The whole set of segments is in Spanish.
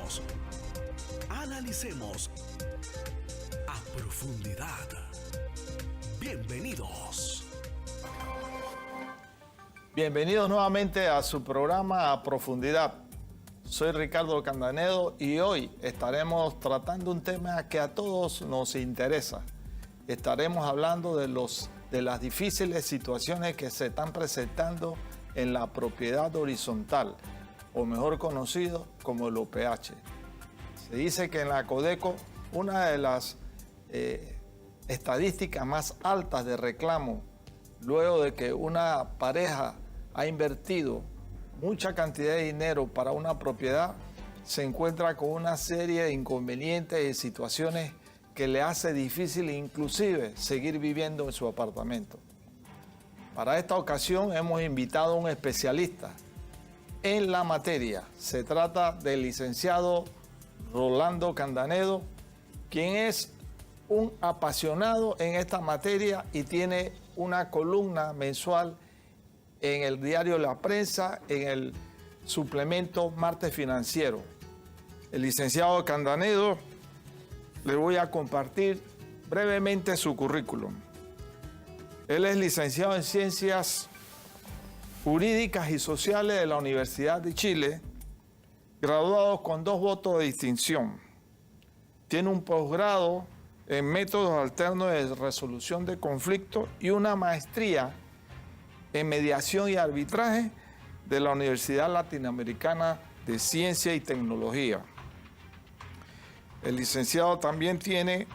Escuchemos, analicemos a profundidad. Bienvenidos. Bienvenidos nuevamente a su programa A Profundidad. Soy Ricardo Candanedo y hoy estaremos tratando un tema que a todos nos interesa. Estaremos hablando de las difíciles situaciones que se están presentando en la propiedad horizontal, o mejor conocido como el OPH. Se dice que en la Codeco una de las estadísticas más altas de reclamo, luego de que una pareja ha invertido mucha cantidad de dinero para una propiedad, se encuentra con una serie de inconvenientes y situaciones que le hace difícil inclusive seguir viviendo en su apartamento. Para esta ocasión hemos invitado a un especialista en la materia. Se trata del licenciado Rolando Candanedo, quien es un apasionado en esta materia y tiene una columna mensual en el diario La Prensa, en el suplemento Martes Financiero. El licenciado Candanedo, le voy a compartir brevemente su currículum. Él es licenciado en Ciencias Jurídicas y Sociales de la Universidad de Chile, graduado con 2 votos de distinción. Tiene un posgrado en Métodos Alternos de Resolución de Conflictos y una maestría en Mediación y Arbitraje de la Universidad Latinoamericana de Ciencia y Tecnología. El licenciado también tiene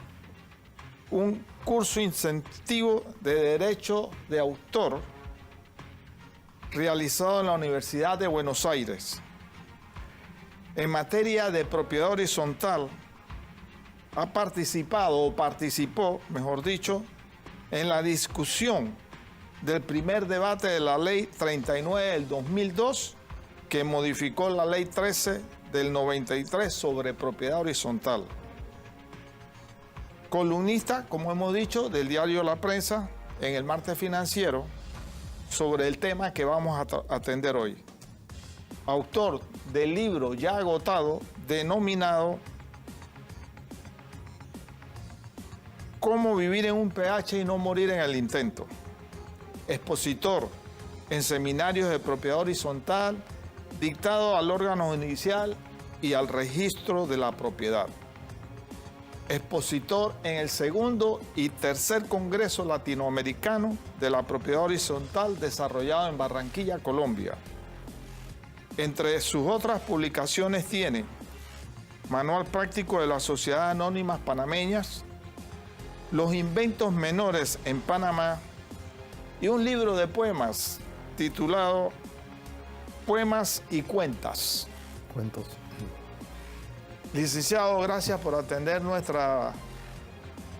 un curso incentivo de Derecho de Autor realizado en la Universidad de Buenos Aires. En materia de propiedad horizontal, ha participó, mejor dicho, en la discusión del primer debate de la Ley 39 del 2002, que modificó la Ley 13 del 93 sobre propiedad horizontal. Columnista, como hemos dicho, del diario La Prensa en el Martes Financiero sobre el tema que vamos a atender hoy. Autor del libro ya agotado denominado Cómo vivir en un PH y no morir en el intento. Expositor en seminarios de propiedad horizontal, dictado al órgano judicial y al registro de la propiedad. Expositor en el 2º y 3er Congreso Latinoamericano de la Propiedad Horizontal desarrollado en Barranquilla, Colombia. Entre sus otras publicaciones tiene Manual Práctico de las Sociedades Anónimas Panameñas, Los Inventos Menores en Panamá y un libro de poemas titulado Poemas y Cuentas. Cuentos. Licenciado, gracias por atender nuestra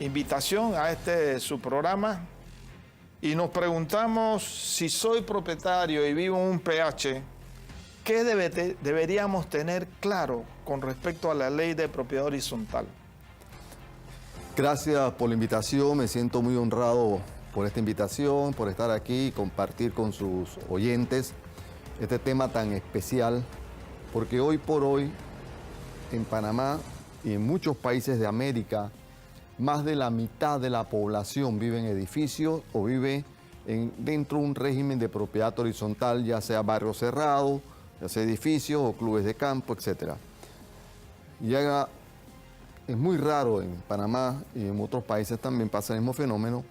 invitación a su programa. Y nos preguntamos, si soy propietario y vivo en un PH, ¿qué deberíamos tener claro con respecto a la ley de propiedad horizontal? Gracias por la invitación, me siento muy honrado por esta invitación, por estar aquí y compartir con sus oyentes este tema tan especial, porque hoy por hoy en Panamá y en muchos países de América, más de la mitad de la población vive en edificios o vive dentro de un régimen de propiedad horizontal, ya sea barrio cerrado, ya sea edificios o clubes de campo, etc. Es muy raro en Panamá y en otros países también pasa el mismo fenómeno,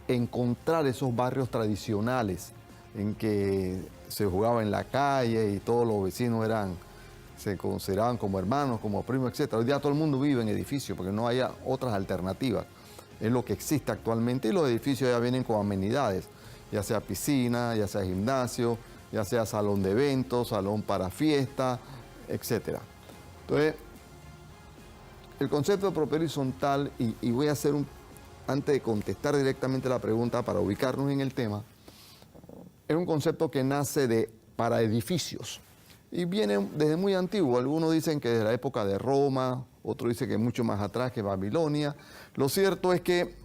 encontrar esos barrios tradicionales en que se jugaba en la calle y todos los vecinos se consideraban como hermanos, como primos, etc. Hoy día todo el mundo vive en edificios porque no hay otras alternativas. Es lo que existe actualmente y los edificios ya vienen con amenidades, ya sea piscina, ya sea gimnasio, ya sea salón de eventos, salón para fiesta, etc. Entonces, el concepto de propiedad horizontal, y voy a hacer antes de contestar directamente la pregunta para ubicarnos en el tema, es un concepto que nace para edificios. Y viene desde muy antiguo. Algunos dicen que desde la época de Roma, otros dicen que mucho más atrás, que Babilonia. Lo cierto es que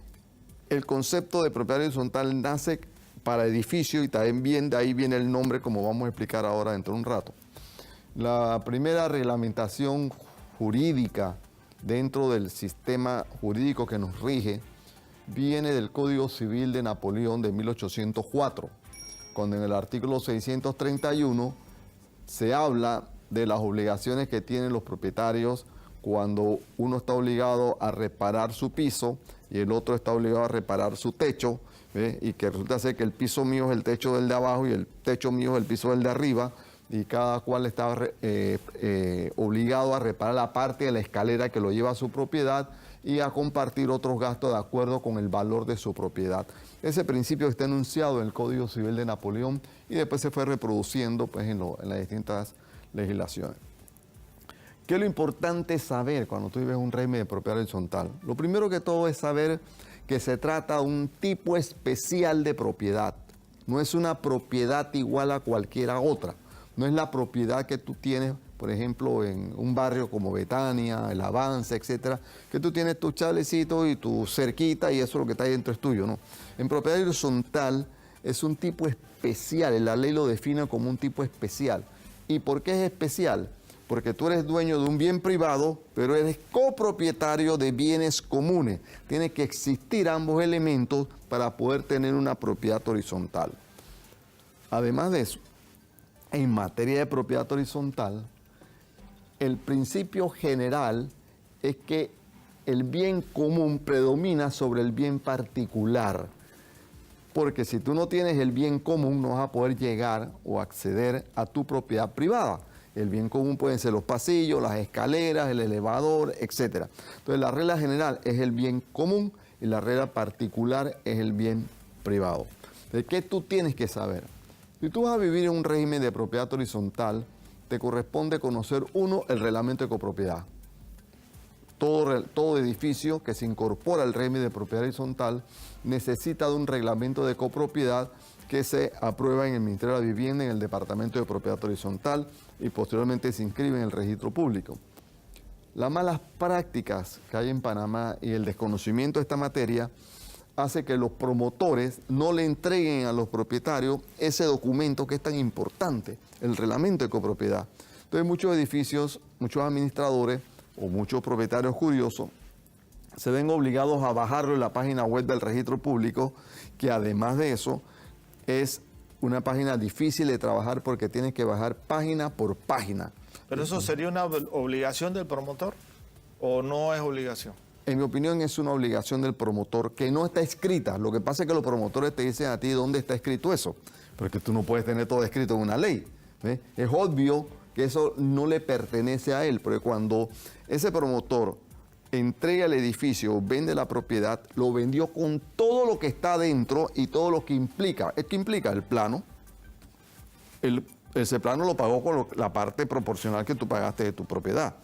el concepto de propiedad horizontal nace para edificios y también de ahí viene el nombre, como vamos a explicar ahora dentro de un rato. La primera reglamentación jurídica dentro del sistema jurídico que nos rige viene del Código Civil de Napoleón de 1804, cuando en el artículo 631 se habla de las obligaciones que tienen los propietarios cuando uno está obligado a reparar su piso y el otro está obligado a reparar su techo, ¿ve? Y que resulta ser que el piso mío es el techo del de abajo y el techo mío es el piso del de arriba, y cada cual está obligado a reparar la parte de la escalera que lo lleva a su propiedad y a compartir otros gastos de acuerdo con el valor de su propiedad. Ese principio está enunciado en el Código Civil de Napoleón y después se fue reproduciendo pues, en las distintas legislaciones. ¿Qué es lo importante saber cuando tú vives un régimen de propiedad horizontal? Lo primero que todo es saber que se trata de un tipo especial de propiedad. No es una propiedad igual a cualquiera otra. No es la propiedad que tú tienes, por ejemplo, en un barrio como Betania, El Avance, etcétera, que tú tienes tu chalecito y tu cerquita y eso lo que está ahí dentro es tuyo, ¿no? En propiedad horizontal es un tipo especial, la ley lo define como un tipo especial. ¿Y por qué es especial? Porque tú eres dueño de un bien privado, pero eres copropietario de bienes comunes. Tiene que existir ambos elementos para poder tener una propiedad horizontal. Además de eso, en materia de propiedad horizontal, el principio general es que el bien común predomina sobre el bien particular. Porque si tú no tienes el bien común, no vas a poder llegar o acceder a tu propiedad privada. El bien común pueden ser los pasillos, las escaleras, el elevador, etc. Entonces, la regla general es el bien común y la regla particular es el bien privado. ¿De qué tú tienes que saber? Si tú vas a vivir en un régimen de propiedad horizontal, te corresponde conocer, uno, el reglamento de copropiedad. Todo edificio que se incorpora al régimen de propiedad horizontal necesita de un reglamento de copropiedad que se aprueba en el Ministerio de la Vivienda, en el Departamento de Propiedad Horizontal y posteriormente se inscribe en el registro público. Las malas prácticas que hay en Panamá y el desconocimiento de esta materia hace que los promotores no le entreguen a los propietarios ese documento que es tan importante, el reglamento de copropiedad. Entonces muchos edificios, muchos administradores o muchos propietarios curiosos se ven obligados a bajarlo en la página web del registro público, que además de eso es una página difícil de trabajar porque tienes que bajar página por página. ¿Pero eso sería una obligación del promotor o no es obligación? En mi opinión es una obligación del promotor que no está escrita. Lo que pasa es que los promotores te dicen a ti dónde está escrito eso, porque tú no puedes tener todo escrito en una ley. ¿Ves? Es obvio que eso no le pertenece a él, porque cuando ese promotor entrega el edificio, vende la propiedad, lo vendió con todo lo que está dentro y todo lo que implica. ¿Qué implica? El plano. Ese plano lo pagó con la parte proporcional que tú pagaste de tu propiedad.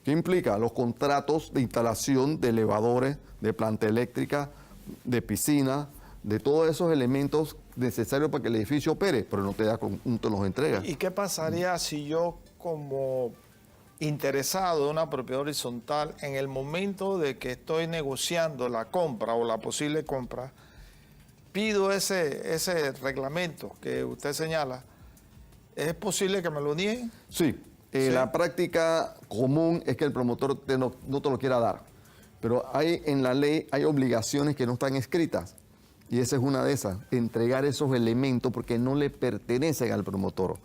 ¿Qué implica? Los contratos de instalación de elevadores, de planta eléctrica, de piscina, de todos esos elementos necesarios para que el edificio opere, pero no te los entrega. ¿Y qué pasaría si yo, como interesado de una propiedad horizontal, en el momento de que estoy negociando la compra o la posible compra, pido ese reglamento que usted señala? ¿Es posible que me lo nieguen? Sí. ¿Sí? La práctica común es que el promotor no te lo quiera dar, pero en la ley hay obligaciones que no están escritas y esa es una de esas, entregar esos elementos porque no le pertenecen al promotor.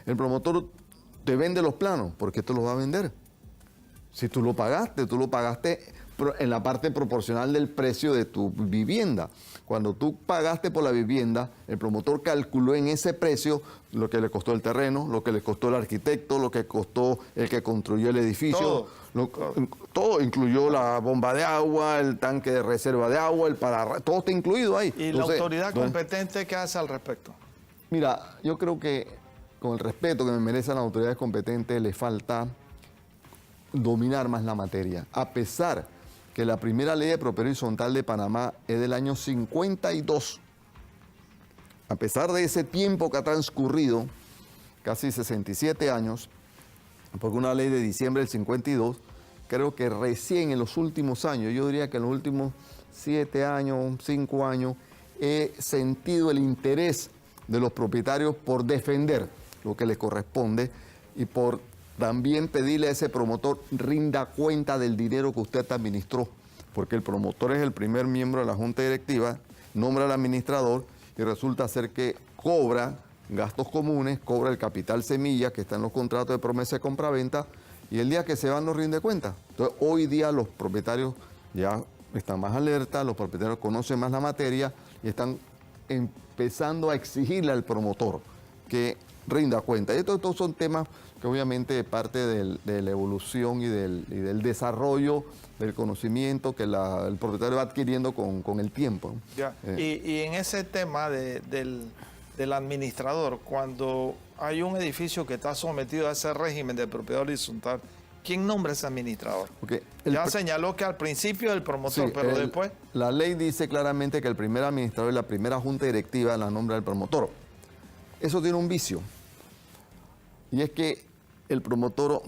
El promotor te vende los planos, ¿por qué te los va a vender? Si tú lo pagaste en la parte proporcional del precio de tu vivienda. Cuando tú pagaste por la vivienda, el promotor calculó en ese precio lo que le costó el terreno, lo que le costó el arquitecto, lo que costó el que construyó el edificio. Todo incluyó la bomba de agua, el tanque de reserva de agua, todo está incluido ahí. ¿Y la autoridad competente qué hace al respecto? Mira, yo creo que con el respeto que me merecen las autoridades competentes, le falta dominar más la materia. A pesar que la primera ley de propiedad horizontal de Panamá es del año 52. A pesar de ese tiempo que ha transcurrido, casi 67 años, porque una ley de diciembre del 52, creo que recién en los últimos años, yo diría que en los últimos 7 años, 5 años, he sentido el interés de los propietarios por defender lo que les corresponde y por también pedirle a ese promotor rinda cuenta del dinero que usted administró, porque el promotor es el primer miembro de la junta directiva, nombra al administrador y resulta ser que cobra gastos comunes, cobra el capital semilla que está en los contratos de promesa de compraventa y el día que se van no rinde cuenta. Entonces hoy día los propietarios ya están más alerta, los propietarios conocen más la materia y están empezando a exigirle al promotor que rinda cuenta. Y estos son temas que obviamente parte de la evolución y del desarrollo del conocimiento que el propietario va adquiriendo con el tiempo. Ya. Y en ese tema del administrador, cuando hay un edificio que está sometido a ese régimen de propiedad horizontal, ¿quién nombra ese administrador? Okay. Ya señaló que al principio el promotor, sí, pero después... La ley dice claramente que el primer administrador y la primera junta directiva la nombra el promotor. Eso tiene un vicio. Y es que el promotor...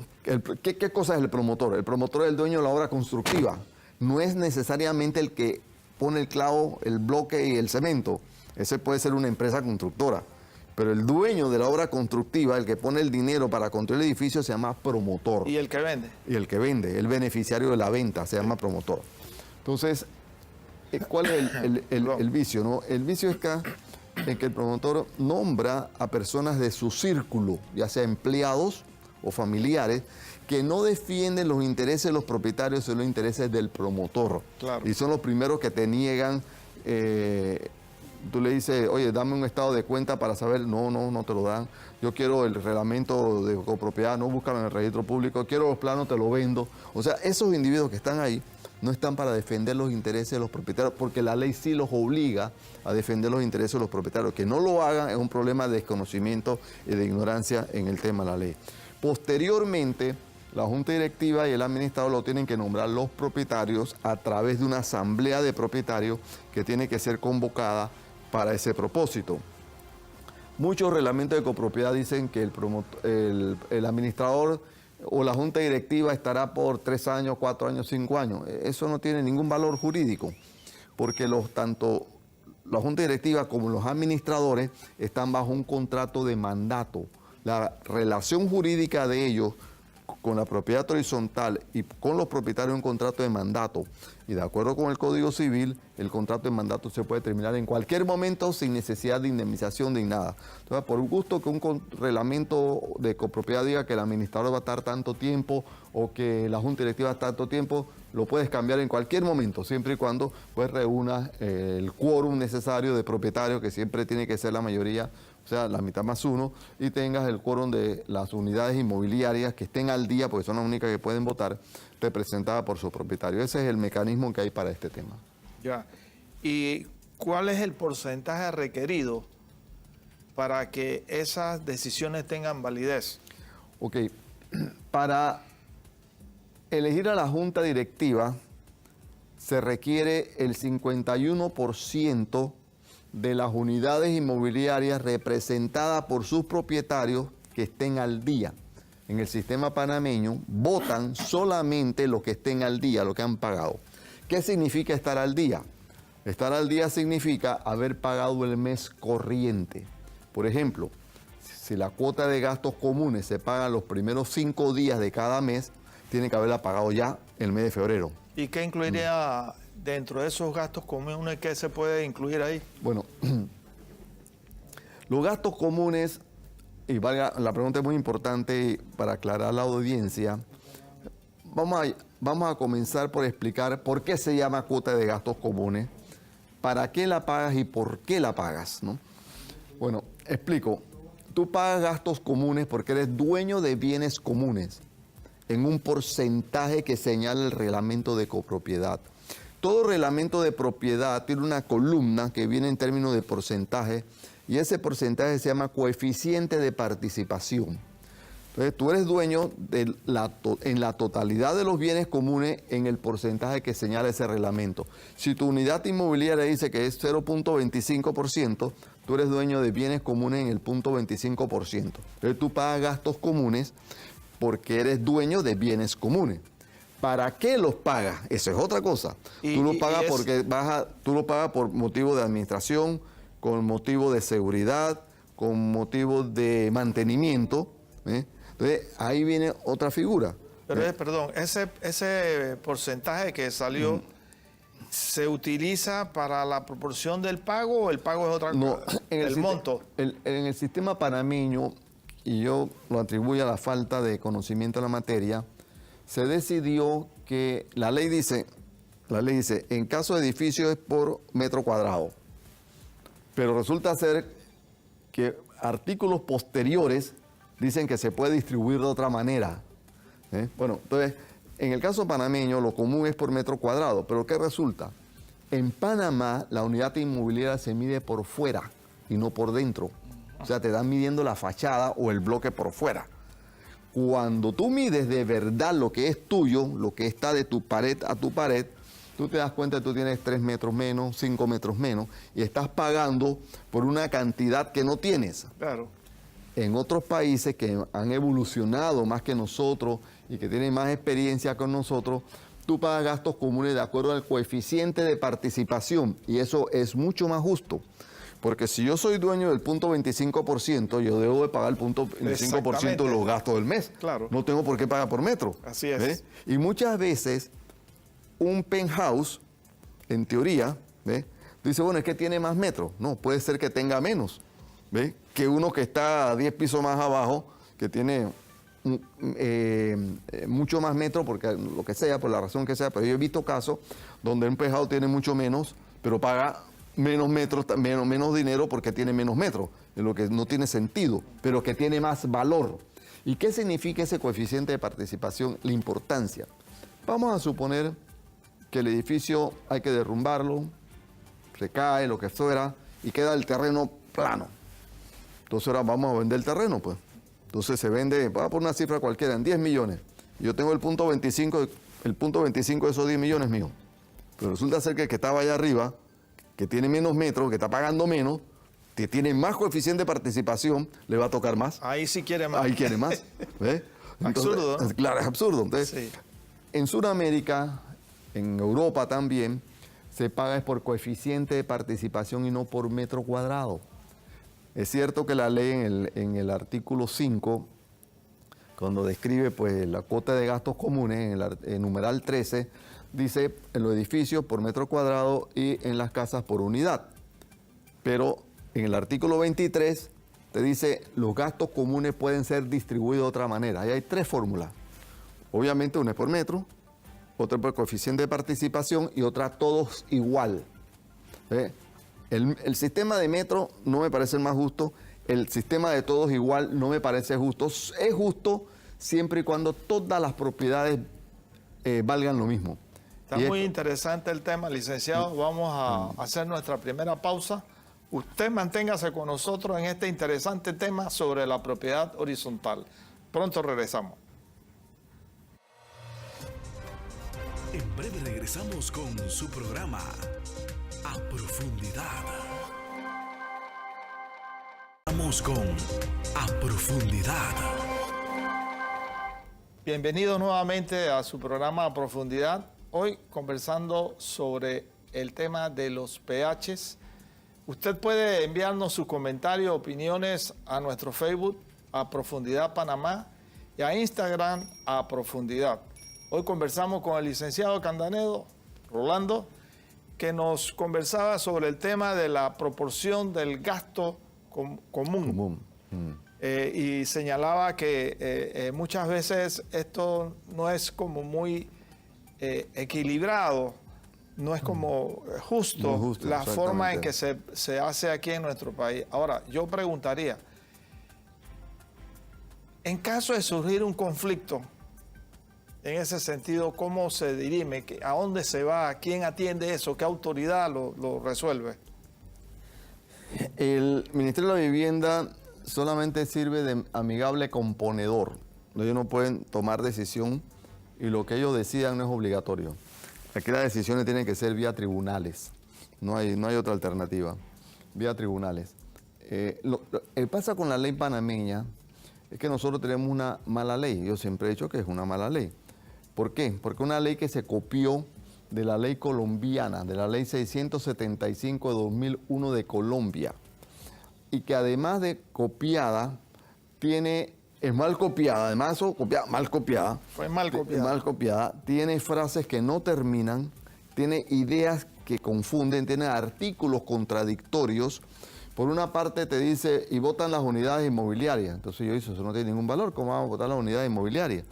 ¿Qué cosa es el promotor? El promotor es el dueño de la obra constructiva. No es necesariamente el que pone el clavo, el bloque y el cemento. Ese puede ser una empresa constructora. Pero el dueño de la obra constructiva, el que pone el dinero para construir el edificio, se llama promotor. ¿Y el que vende? Y el que vende, el beneficiario de la venta, se llama promotor. Entonces, ¿cuál es el vicio? ¿No? El vicio está en que el promotor nombra a personas de su círculo, ya sea empleados o familiares, que no defienden los intereses de los propietarios, sino los intereses del promotor. Claro. Y son los primeros que te niegan... Tú le dices, oye, dame un estado de cuenta para saber, no te lo dan. Yo quiero el reglamento de copropiedad, no búscalo en el registro público. Quiero los planos, te lo vendo. O sea, esos individuos que están ahí no están para defender los intereses de los propietarios, porque la ley sí los obliga a defender los intereses de los propietarios. Que no lo hagan es un problema de desconocimiento y de ignorancia en el tema de la ley. Posteriormente, la junta directiva y el administrador lo tienen que nombrar los propietarios a través de una asamblea de propietarios que tiene que ser convocada para ese propósito. Muchos reglamentos de copropiedad dicen que el administrador o la junta directiva estará por 3 años, 4 años, 5 años. Eso no tiene ningún valor jurídico, porque tanto la junta directiva como los administradores están bajo un contrato de mandato. La relación jurídica de ellos con la propiedad horizontal y con los propietarios un contrato de mandato. Y de acuerdo con el Código Civil, el contrato de mandato se puede terminar en cualquier momento sin necesidad de indemnización ni nada. Entonces, por gusto que un reglamento de copropiedad diga que el administrador va a estar tanto tiempo o que la junta directiva va a estar tanto tiempo, lo puedes cambiar en cualquier momento, siempre y cuando pues reúna el quórum necesario de propietarios, que siempre tiene que ser la mayoría, o sea, la mitad más uno, y tengas el quórum de las unidades inmobiliarias que estén al día, porque son las únicas que pueden votar, representadas por su propietario. Ese es el mecanismo que hay para este tema. Ya. ¿Y cuál es el porcentaje requerido para que esas decisiones tengan validez? Ok, para elegir a la junta directiva se requiere el 51% de las unidades inmobiliarias representadas por sus propietarios que estén al día. En el sistema panameño votan solamente los que estén al día, los que han pagado. ¿Qué significa estar al día? Estar al día significa haber pagado el mes corriente. Por ejemplo, si la cuota de gastos comunes se paga los primeros 5 días de cada mes, tiene que haberla pagado ya el mes de febrero. ¿Y qué incluiría dentro de esos gastos comunes? ¿Qué se puede incluir ahí? Bueno, los gastos comunes, y valga, la pregunta es muy importante para aclarar a la audiencia. Vamos a comenzar por explicar por qué se llama cuota de gastos comunes, para qué la pagas y por qué la pagas, ¿no? Bueno, explico. Tú pagas gastos comunes porque eres dueño de bienes comunes en un porcentaje que señala el reglamento de copropiedad. Todo reglamento de propiedad tiene una columna que viene en términos de porcentaje y ese porcentaje se llama coeficiente de participación. Entonces, tú eres dueño en la totalidad de los bienes comunes en el porcentaje que señala ese reglamento. Si tu unidad inmobiliaria dice que es 0.25%, tú eres dueño de bienes comunes en el 0.25%. Entonces, tú pagas gastos comunes porque eres dueño de bienes comunes. ¿Para qué los pagas? Eso es otra cosa. Tú lo pagas tú lo pagas por motivo de administración, con motivo de seguridad, con motivo de mantenimiento, Entonces, ahí viene otra figura. Pero perdón, ese porcentaje que salió, ¿se utiliza para la proporción del pago o el pago es otra cosa? No, el monto. En el sistema panameño, y yo lo atribuyo a la falta de conocimiento de la materia, se decidió que la ley dice, en caso de edificio es por metro cuadrado. Pero resulta ser que artículos posteriores dicen que se puede distribuir de otra manera. Bueno, entonces, en el caso panameño lo común es por metro cuadrado, pero ¿qué resulta? En Panamá la unidad inmobiliaria se mide por fuera y no por dentro. O sea, te dan midiendo la fachada o el bloque por fuera. Cuando tú mides de verdad lo que es tuyo, lo que está de tu pared a tu pared, tú te das cuenta que tú tienes 3 metros menos, 5 metros menos, y estás pagando por una cantidad que no tienes. Claro. En otros países que han evolucionado más que nosotros y que tienen más experiencia con nosotros, tú pagas gastos comunes de acuerdo al coeficiente de participación, y eso es mucho más justo. Porque si yo soy dueño del 0.25%, yo debo de pagar el 0.25% de los gastos del mes. Claro. No tengo por qué pagar por metro. Así es. ¿Ves? Y muchas veces un penthouse, en teoría, ¿ves? Dice, bueno, es que tiene más metros. No, puede ser que tenga menos. ¿Ves? Que uno que está 10 pisos más abajo, que tiene mucho más metros, porque lo que sea, por la razón que sea, pero yo he visto casos donde un penthouse tiene mucho menos, pero paga menos metros, menos dinero porque tiene menos metros, en lo que no tiene sentido, pero que tiene más valor. ¿Y qué significa ese coeficiente de participación? La importancia. Vamos a suponer que el edificio hay que derrumbarlo, se cae, lo que fuera, y queda el terreno plano. Entonces ahora vamos a vender el terreno, pues. Entonces se vende, voy a poner una cifra cualquiera, en 10 millones. Yo tengo el 0.25 de esos 10 millones mío. Pero resulta ser que el que estaba allá arriba, que tiene menos metros, que está pagando menos, que tiene más coeficiente de participación, le va a tocar más. Ahí sí quiere más. Ahí quiere más. ¿Ves? Entonces, absurdo, ¿no? Claro, es absurdo. Entonces, Sí. En Sudamérica, en Europa también, se paga es por coeficiente de participación y no por metro cuadrado. Es cierto que la ley en el artículo 5, cuando describe pues, la cuota de gastos comunes, en el numeral 13, dice en los edificios por metro cuadrado y en las casas por unidad. Pero en el artículo 23 te dice los gastos comunes pueden ser distribuidos de otra manera. Ahí hay 3 fórmulas. Obviamente una es por metro, otra por coeficiente de participación y otra todos igual. El sistema de metro no me parece el más justo, el sistema de todos igual no me parece justo. Es justo siempre y cuando todas las propiedades valgan lo mismo. Está muy interesante el tema, licenciado. Vamos a hacer nuestra primera pausa. Usted manténgase con nosotros en este interesante tema sobre la propiedad horizontal. Pronto regresamos. En breve regresamos con su programa A Profundidad. Vamos con A Profundidad. Bienvenido nuevamente a su programa A Profundidad. Hoy conversando sobre el tema de los PHs. Usted puede enviarnos sus comentarios, opiniones a nuestro Facebook, A Profundidad Panamá, y a Instagram, A Profundidad. Hoy conversamos con el licenciado Candanedo, Rolando, que nos conversaba sobre el tema de la proporción del gasto común. Y señalaba que muchas veces esto no es como muy equilibrado, no es como justo la forma en que se hace aquí en nuestro país. Ahora, yo preguntaría, en caso de surgir un conflicto, en ese sentido, ¿cómo se dirime? ¿A dónde se va? ¿Quién atiende eso? ¿Qué autoridad lo resuelve? El Ministerio de la Vivienda solamente sirve de amigable componedor. Ellos no pueden tomar decisión y lo que ellos decidan no es obligatorio. Aquí las decisiones tienen que ser vía tribunales. No hay otra alternativa. Vía tribunales. Lo que pasa con la ley panameña es que nosotros tenemos una mala ley. Yo siempre he dicho que es una mala ley. ¿Por qué? Porque una ley que se copió de la ley colombiana, de la ley 675 de 2001 de Colombia, y que además de copiada, tiene es mal copiada, además mal copiada. Fue mal copiada. Mal copiada, tiene frases que no terminan, tiene ideas que confunden, tiene artículos contradictorios. Por una parte te dice, y votan las unidades inmobiliarias. Entonces yo digo, eso no tiene ningún valor, ¿cómo vamos a votar las unidades inmobiliarias?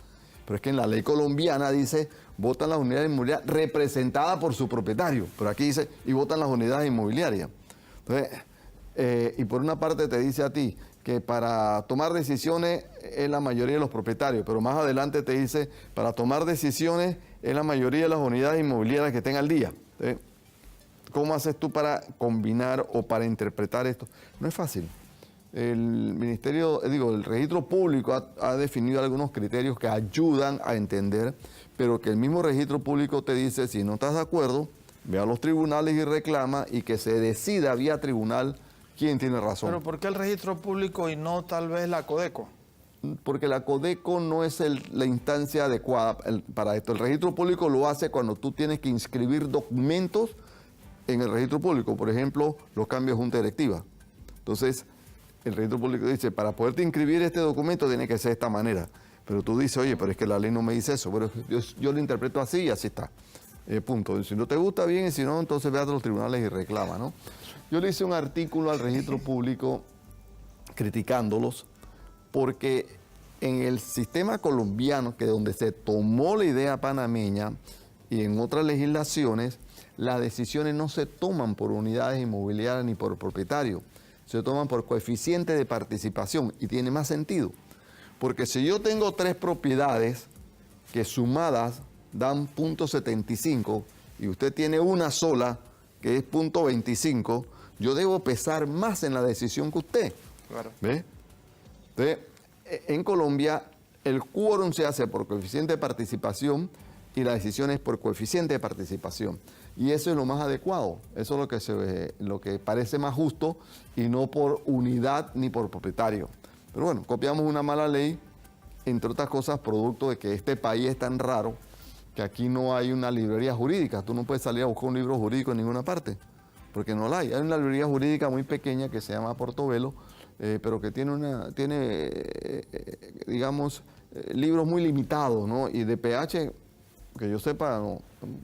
Pero es que en la ley colombiana dice, votan las unidades inmobiliarias representadas por su propietario. Pero aquí dice, y votan las unidades inmobiliarias. Entonces, y por una parte te dice a ti que para tomar decisiones es la mayoría de los propietarios, pero más adelante te dice, para tomar decisiones es la mayoría de las unidades inmobiliarias que estén al día. Entonces, ¿cómo haces tú para combinar o para interpretar esto? No es fácil. El el registro público ha definido algunos criterios que ayudan a entender, pero que el mismo registro público te dice, si no estás de acuerdo, ve a los tribunales y reclama y que se decida vía tribunal quién tiene razón. Pero ¿por qué el registro público y no tal vez la Codeco? Porque la Codeco no es la instancia adecuada para esto. El registro público lo hace cuando tú tienes que inscribir documentos en el registro público, por ejemplo, los cambios de junta directiva. Entonces, el registro público dice, para poderte inscribir este documento tiene que ser de esta manera. Pero tú dices, oye, pero es que la ley no me dice eso. Pero yo lo interpreto así y así está. Punto. Si no te gusta, bien, y si no, entonces ve a los tribunales y reclama, ¿no? Yo le hice un artículo al registro público criticándolos porque en el sistema colombiano, que donde se tomó la idea panameña y en otras legislaciones, las decisiones no se toman por unidades inmobiliarias ni por propietario, se toman por coeficiente de participación y tiene más sentido. Porque si yo tengo 3 propiedades que sumadas dan 0.75 y usted tiene una sola que es 0.25, yo debo pesar más en la decisión que usted. Claro. ¿Ve? Entonces, en Colombia el quórum se hace por coeficiente de participación y la decisión es por coeficiente de participación. Y eso es lo más adecuado, eso es lo que parece más justo y no por unidad ni por propietario. Pero bueno, copiamos una mala ley, entre otras cosas, producto de que este país es tan raro que aquí no hay una librería jurídica. Tú no puedes salir a buscar un libro jurídico en ninguna parte, porque no la hay. Hay una librería jurídica muy pequeña que se llama Portobelo, pero que tiene digamos, libros muy limitados, ¿no? Y de PH, que yo sepa,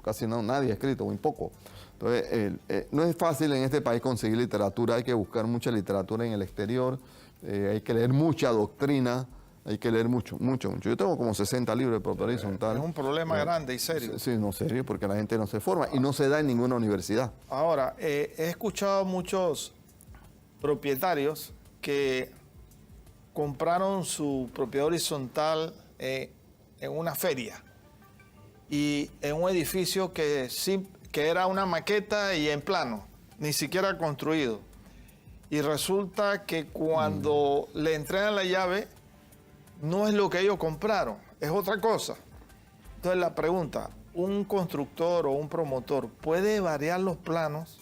casi nadie ha escrito, muy poco. Entonces, no es fácil en este país conseguir literatura, hay que buscar mucha literatura en el exterior, hay que leer mucha doctrina, hay que leer mucho. Yo tengo como 60 libros de propiedad horizontal. Es un problema grande y serio. Sí, no serio, porque la gente no se forma y no se da en ninguna universidad. Ahora, he escuchado muchos propietarios que compraron su propiedad horizontal en una feria y en un edificio que era una maqueta y en plano, ni siquiera construido. Y resulta que cuando le entregan la llave, no es lo que ellos compraron, es otra cosa. Entonces la pregunta, ¿un constructor o un promotor puede variar los planos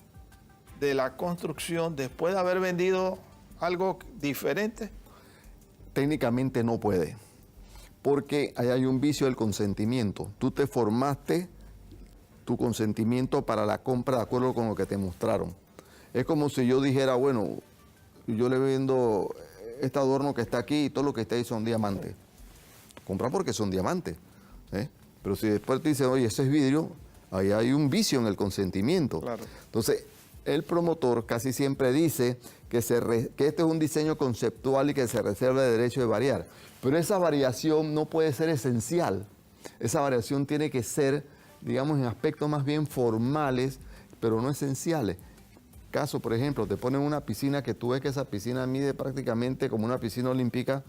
de la construcción después de haber vendido algo diferente? Técnicamente no puede, porque ahí hay un vicio del consentimiento. Tú te formaste tu consentimiento para la compra de acuerdo con lo que te mostraron. Es como si yo dijera, bueno, yo le vendo este adorno que está aquí y todo lo que está ahí son diamantes. Compra porque son diamantes. Pero si después te dicen, oye, ese es vidrio, ahí hay un vicio en el consentimiento. Claro. Entonces, el promotor casi siempre dice que este es un diseño conceptual y que se reserva el derecho de variar. Pero esa variación no puede ser esencial. Esa variación tiene que ser, digamos, en aspectos más bien formales, pero no esenciales. Caso, por ejemplo, te ponen una piscina que tú ves que esa piscina mide prácticamente como una piscina olímpica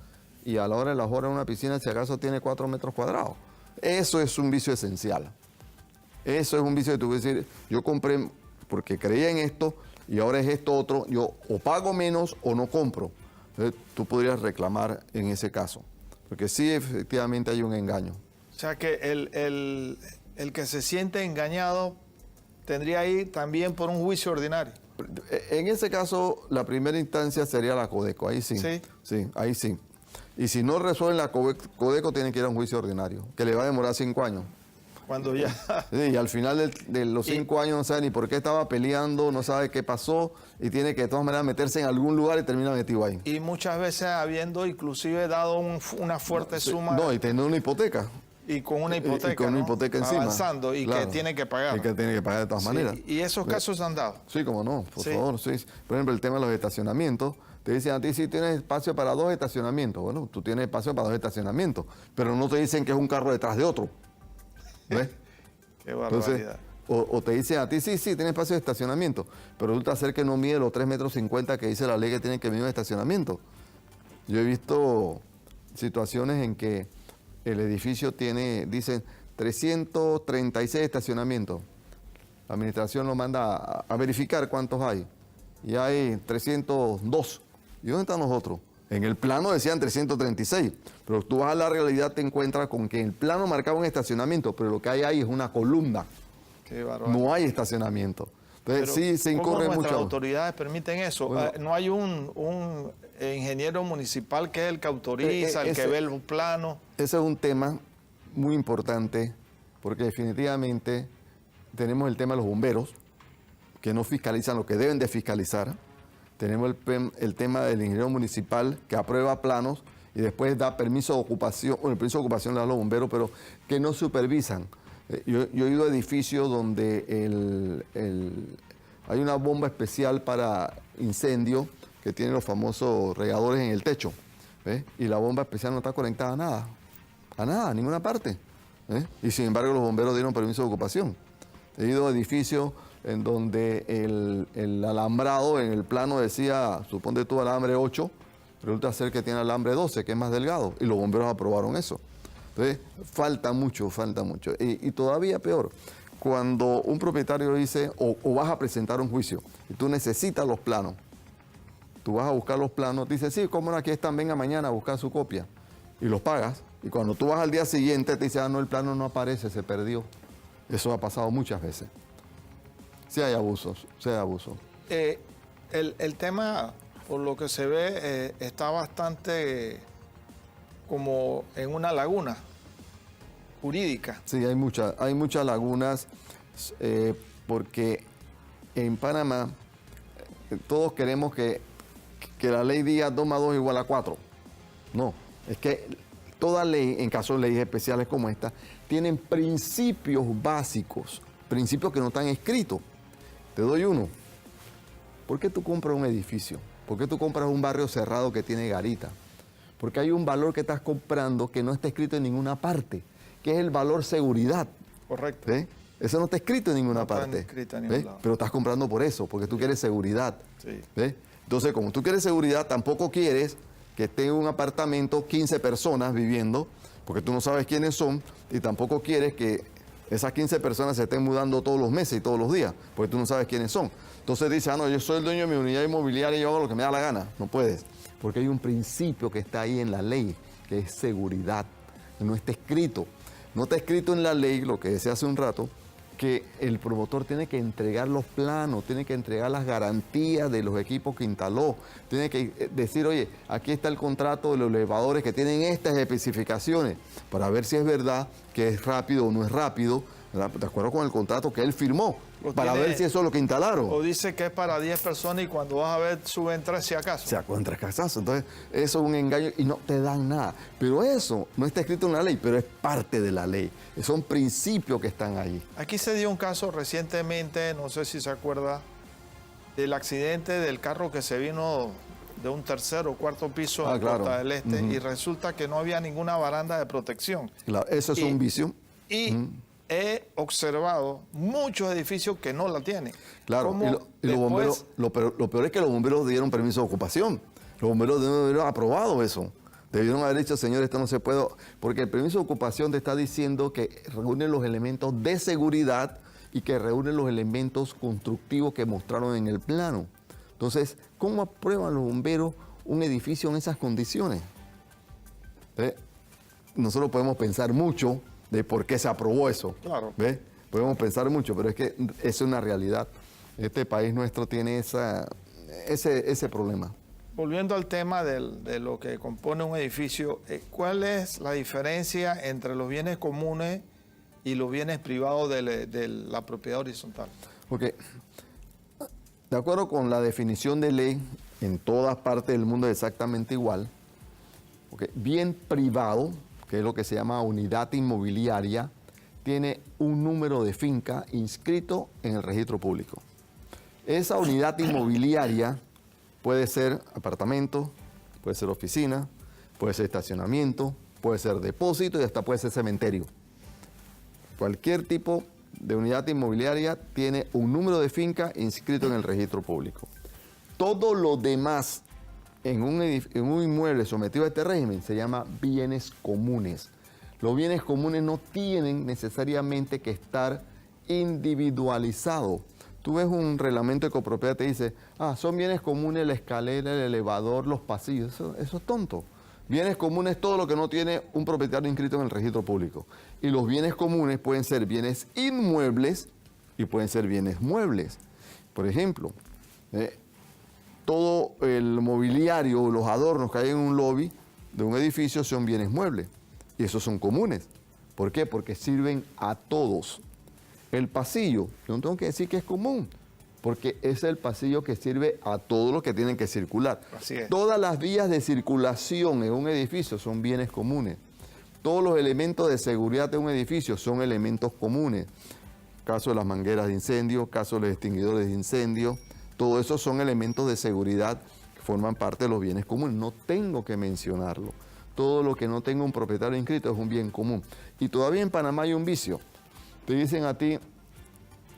y a la hora de las horas una piscina, si acaso, tiene 4 metros cuadrados. Eso es un vicio esencial. Eso es un vicio que tú puedes decir, yo compré porque creía en esto y ahora es esto otro, yo o pago menos o no compro. Entonces, tú podrías reclamar en ese caso, porque sí, efectivamente hay un engaño. O sea que el que se siente engañado tendría ahí también por un juicio ordinario. En ese caso, la primera instancia sería la Codeco, ahí sí. Sí. Sí, ahí sí. Y si no resuelven la Codeco, tienen que ir a un juicio ordinario, que le va a demorar 5 años. Cuando ya... Sí, y al final de los 5 años no sabe ni por qué estaba peleando, no sabe qué pasó y tiene que de todas maneras meterse en algún lugar y termina metido ahí. Y muchas veces habiendo inclusive dado una fuerte suma. No, y teniendo una hipoteca. Y con una hipoteca, y con una hipoteca encima. Avanzando y Claro. que tiene que pagar. Y que tiene que pagar de todas maneras. Y esos casos se han dado. Sí, como no, por Sí. favor. Sí. Por ejemplo, el tema de los estacionamientos. Te dicen a ti si tienes espacio para 2 estacionamientos. Bueno, tú tienes espacio para 2 estacionamientos, pero no te dicen que es un carro detrás de otro. ¿Ves? Qué barbaridad. Entonces, o te dicen a ti, sí, tiene espacio de estacionamiento, pero resulta ser que no mide los 3,50 metros que dice la ley que tiene que medir un estacionamiento. Yo he visto situaciones en que el edificio tiene, dicen, 336 estacionamientos. La administración lo manda a verificar cuántos hay. Y hay 302. ¿Y dónde están los otros? En el plano decían 336, pero tú vas a la realidad, te encuentras con que en el plano marcaba un estacionamiento, pero lo que hay ahí es una columna. Qué barbaridad. No hay estacionamiento. Entonces, Pero, sí, se ¿cómo incorre nuestras mucho. autoridades permiten eso? Bueno. No hay un ingeniero municipal que es el que autoriza, el que ese- ve el plano. Ese es un tema muy importante, porque definitivamente tenemos el tema de los bomberos, que no fiscalizan lo que deben de fiscalizar. Tenemos el tema del ingeniero municipal que aprueba planos y después da permiso de ocupación, bueno, el permiso de ocupación le da a los bomberos, pero que no supervisan. Yo he ido a edificios donde hay una bomba especial para incendio que tiene los famosos regadores en el techo, ¿ves? Y la bomba especial no está conectada a nada, a ninguna parte, ¿ves? Y sin embargo los bomberos dieron permiso de ocupación. He ido a edificios en donde el alambrado en el plano decía, suponte tú alambre 8, resulta ser que tiene alambre 12, que es más delgado, y los bomberos aprobaron eso. Entonces, falta mucho. Y todavía peor, cuando un propietario dice, o vas a presentar un juicio, y tú necesitas los planos, tú vas a buscar los planos, dice, sí, cómo no, aquí están, venga mañana a buscar su copia, y los pagas, y cuando tú vas al día siguiente te dice, no, el plano no aparece, se perdió. Eso ha pasado muchas veces. Sí hay abusos. El tema, por lo que se ve, está bastante como en una laguna jurídica. Sí, hay muchas lagunas, porque en Panamá todos queremos que la ley diga 2 más 2 igual a 4. No, es que toda ley, en casos de leyes especiales como esta, tienen principios básicos, principios que no están escritos. Te doy uno. ¿Por qué tú compras un edificio? ¿Por qué tú compras un barrio cerrado que tiene garita? Porque hay un valor que estás comprando que no está escrito en ninguna parte, que es el valor seguridad. Correcto. ¿Ves? Eso no está escrito en ninguna No está parte. escrito en ningún ¿Ves? lado. Pero estás comprando por eso, porque tú quieres seguridad. Sí. ¿Ves? Entonces, como tú quieres seguridad, tampoco quieres que esté en un apartamento 15 personas viviendo, porque tú no sabes quiénes son, y tampoco quieres que esas 15 personas se estén mudando todos los meses y todos los días, porque tú no sabes quiénes son. Entonces dices, no, yo soy el dueño de mi unidad inmobiliaria y yo hago lo que me da la gana. No puedes, porque hay un principio que está ahí en la ley, que es seguridad, que no está escrito. No está escrito en la ley, lo que decía hace un rato, que el promotor tiene que entregar los planos, tiene que entregar las garantías de los equipos que instaló, tiene que decir, oye, aquí está el contrato de los elevadores que tienen estas especificaciones, para ver si es verdad que es rápido o no es rápido, ¿verdad? De acuerdo con el contrato que él firmó, para ver si eso es lo que instalaron. O dice que es para 10 personas y cuando vas a ver suben 3 si acaso. Se encuentra casazo. Entonces, eso es un engaño y no te dan nada. Pero eso no está escrito en la ley, pero es parte de la ley. Son principios que están ahí. Aquí se dio un caso recientemente, no sé si se acuerda, del accidente del carro que se vino de un 3.º o 4.º piso en claro. Costa del Este y resulta que no había ninguna baranda de protección. Claro, eso es un vicio. Y he observado muchos edificios que no la tienen. Claro, Como y los después- bomberos, lo peor es que los bomberos dieron permiso de ocupación. Los bomberos debieron haber aprobado eso. Debieron haber dicho, señor, esto no se puede, porque el permiso de ocupación te está diciendo que reúne los elementos de seguridad y que reúne los elementos constructivos que mostraron en el plano. Entonces, ¿cómo aprueban los bomberos un edificio en esas condiciones? Nosotros podemos pensar mucho de por qué se aprobó eso. Claro. ¿Ves? Podemos pensar mucho, pero es que es una realidad. Este país nuestro tiene ese problema. Volviendo al tema de lo que compone un edificio, ¿cuál es la diferencia entre los bienes comunes y los bienes privados de la propiedad horizontal? Porque, de acuerdo con la definición de ley, en todas partes del mundo es exactamente igual. Bien privado, que es lo que se llama unidad inmobiliaria, tiene un número de finca inscrito en el registro público. Esa unidad inmobiliaria puede ser apartamento, puede ser oficina, puede ser estacionamiento, puede ser depósito y hasta puede ser cementerio. Cualquier tipo de unidad inmobiliaria tiene un número de finca inscrito en el registro público. Todo lo demás en un inmueble sometido a este régimen se llama bienes comunes. Los bienes comunes no tienen necesariamente que estar individualizados. Tú ves un reglamento de copropiedad y te dice, son bienes comunes la escalera, el elevador, los pasillos. Eso es tonto. Bienes comunes es todo lo que no tiene un propietario inscrito en el registro público. Y los bienes comunes pueden ser bienes inmuebles y pueden ser bienes muebles. Por ejemplo, todo el mobiliario, los adornos que hay en un lobby de un edificio son bienes muebles. Y esos son comunes. ¿Por qué? Porque sirven a todos. El pasillo, yo no tengo que decir que es común, porque es el pasillo que sirve a todos los que tienen que circular. Así es. Todas las vías de circulación en un edificio son bienes comunes. Todos los elementos de seguridad de un edificio son elementos comunes. Caso de las mangueras de incendio, caso de los extinguidores de incendio, todo eso son elementos de seguridad que forman parte de los bienes comunes. No tengo que mencionarlo. Todo lo que no tenga un propietario inscrito es un bien común. Y todavía en Panamá hay un vicio. Te dicen a ti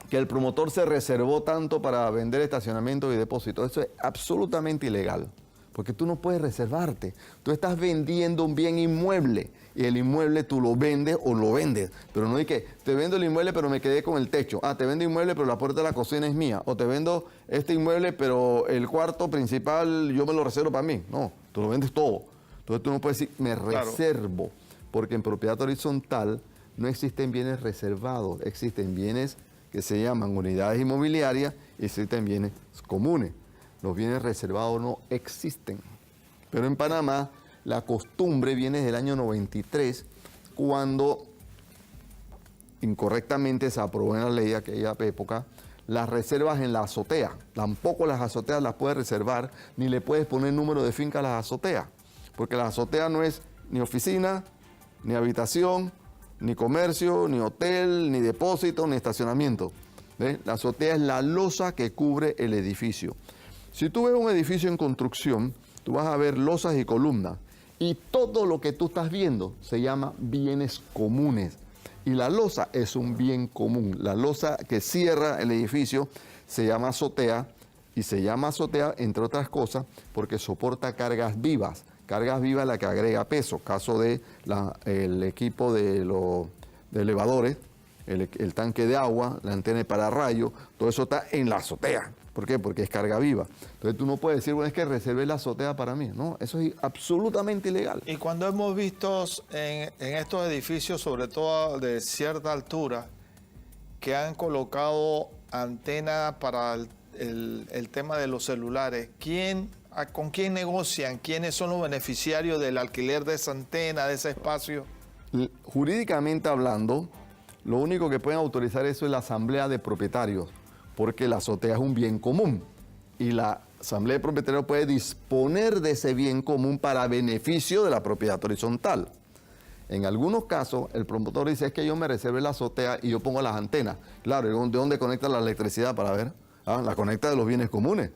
que el promotor se reservó tanto para vender estacionamientos y depósitos. Eso es absolutamente ilegal, porque tú no puedes reservarte. Tú estás vendiendo un bien inmueble y el inmueble tú lo vendes o lo vendes. Pero no es que te vendo el inmueble pero me quedé con el techo. Te vendo inmueble pero la puerta de la cocina es mía. O te vendo este inmueble pero el cuarto principal yo me lo reservo para mí. No, tú lo vendes todo. Entonces tú no puedes decir me reservo, porque en propiedad horizontal no existen bienes reservados, existen bienes que se llaman unidades inmobiliarias y existen bienes comunes. Los bienes reservados no existen. Pero en Panamá la costumbre viene desde el año 93, cuando incorrectamente se aprobó en la ley de aquella época las reservas en la azotea. Tampoco las azoteas las puedes reservar, ni le puedes poner número de finca a las azoteas, porque la azotea no es ni oficina, ni habitación, ni comercio, ni hotel, ni depósito, ni estacionamiento. ¿Ves? La azotea es la losa que cubre el edificio. Si tú ves un edificio en construcción, tú vas a ver losas y columnas. Y todo lo que tú estás viendo se llama bienes comunes. Y la losa es un bien común. La losa que cierra el edificio se llama azotea. Y se llama azotea, entre otras cosas, porque soporta cargas vivas. Cargas vivas la que agrega peso, caso de el equipo de elevadores, el tanque de agua, la antena de pararrayo, todo eso está en la azotea. ¿Por qué? Porque es carga viva. Entonces tú no puedes decir, bueno, es que reservé la azotea para mí. No, eso es absolutamente ilegal. Y cuando hemos visto en estos edificios, sobre todo de cierta altura, que han colocado antenas para el tema de los celulares, ¿con quién negocian? ¿Quiénes son los beneficiarios del alquiler de esa antena, de ese espacio? Jurídicamente hablando, lo único que pueden autorizar eso es la asamblea de propietarios, porque la azotea es un bien común y la asamblea de propietarios puede disponer de ese bien común para beneficio de la propiedad horizontal. En algunos casos, el promotor dice, es que yo me reservé la azotea y yo pongo las antenas. Claro, ¿de dónde conecta la electricidad para ver? La conecta de los bienes comunes.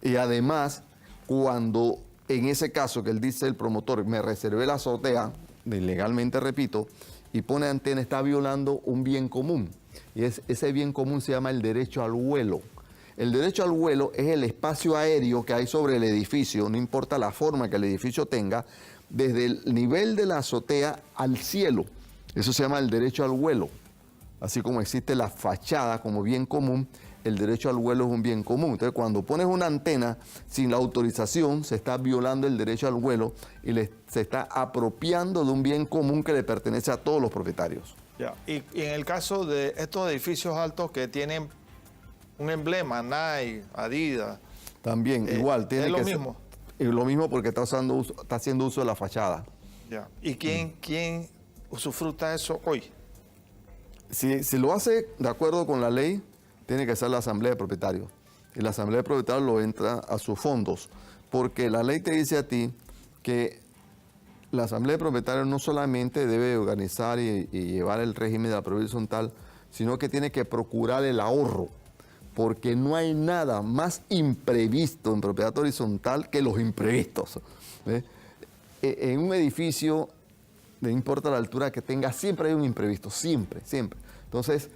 Y además, cuando en ese caso que él dice el promotor, me reservé la azotea, ilegalmente repito, y pone antena, está violando un bien común. Y ese bien común se llama el derecho al vuelo. El derecho al vuelo es el espacio aéreo que hay sobre el edificio, no importa la forma que el edificio tenga, desde el nivel de la azotea al cielo. Eso se llama el derecho al vuelo. Así como existe la fachada como bien común, el derecho al vuelo es un bien común. Entonces, cuando pones una antena sin la autorización, se está violando el derecho al vuelo y se está apropiando de un bien común que le pertenece a todos los propietarios. Ya. Y en el caso de estos edificios altos que tienen un emblema, Nike, Adidas. También, igual. Tiene ¿Es lo que mismo? Es lo mismo porque está haciendo uso de la fachada. Ya. ¿Y quién usufructa eso hoy? si lo hace de acuerdo con la ley, tiene que ser la asamblea de propietarios. Y la asamblea de propietarios lo entra a sus fondos, porque la ley te dice a ti que la asamblea de propietarios no solamente debe organizar y llevar el régimen de la propiedad horizontal, sino que tiene que procurar el ahorro, porque no hay nada más imprevisto en propiedad horizontal que los imprevistos. ¿Ves? En un edificio, no importa la altura que tenga, siempre hay un imprevisto, siempre, siempre. Entonces,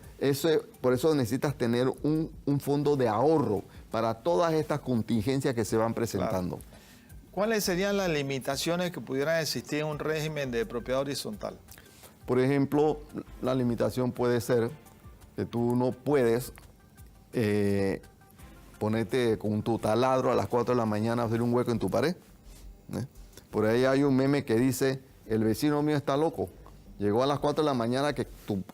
por eso necesitas tener un fondo de ahorro para todas estas contingencias que se van presentando. Claro. ¿Cuáles serían las limitaciones que pudieran existir en un régimen de propiedad horizontal? Por ejemplo, la limitación puede ser que tú no puedes ponerte con tu taladro a las 4 de la mañana a hacer un hueco en tu pared. Por ahí hay un meme que dice, el vecino mío está loco. Llegó a las 4 de la mañana que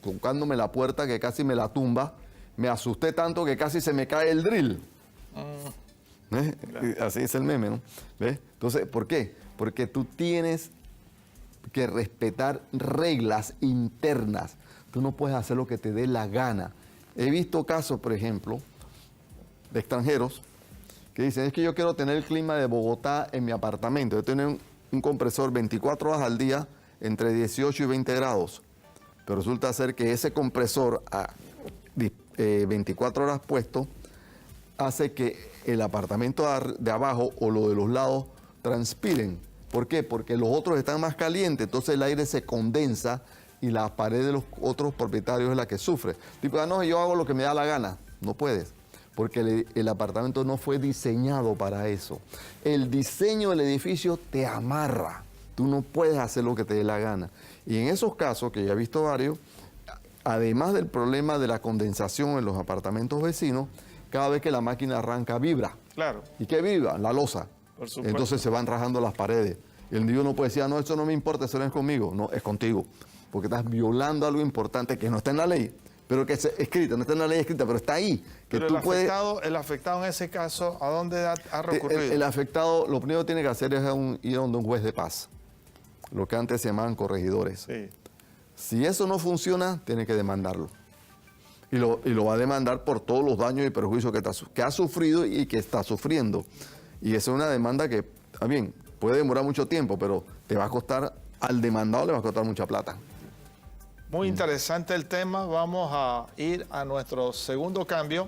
tocándome la puerta que casi me la tumba. Me asusté tanto que casi se me cae el drill. Así es el meme, ¿no? ¿Ves? Entonces, ¿por qué? Porque tú tienes que respetar reglas internas. Tú no puedes hacer lo que te dé la gana. He visto casos, por ejemplo, de extranjeros que dicen, es que yo quiero tener el clima de Bogotá en mi apartamento. Yo tengo un compresor 24 horas al día entre 18 y 20 grados. Pero resulta ser que ese compresor a 24 horas puesto hace que el apartamento de abajo o lo de los lados transpiren. ¿Por qué? Porque los otros están más calientes, entonces el aire se condensa y la pared de los otros propietarios es la que sufre. Tipo, no, yo hago lo que me da la gana. No puedes, porque el apartamento no fue diseñado para eso. El diseño del edificio te amarra. Tú no puedes hacer lo que te dé la gana. Y en esos casos, que ya he visto varios, además del problema de la condensación en los apartamentos vecinos, cada vez que la máquina arranca vibra. Claro. ¿Y qué vibra? La losa. Por supuesto. Entonces se van rajando las paredes. Y el individuo no puede decir, no, eso no me importa, eso no es conmigo. No, es contigo. Porque estás violando algo importante que no está en la ley, pero que es escrita, no está en la ley escrita, pero está ahí. Que pero el afectado en ese caso, ¿a dónde ha recurrido? El afectado, lo primero que tiene que hacer es ir a un juez de paz, lo que antes se llamaban corregidores. Sí. Si eso no funciona, tiene que demandarlo. Y lo va a demandar por todos los daños y perjuicios que ha sufrido y que está sufriendo. Y esa es una demanda que, también, puede demorar mucho tiempo, pero te va a costar, al demandado le va a costar mucha plata. Muy interesante el tema. Vamos a ir a nuestro segundo cambio.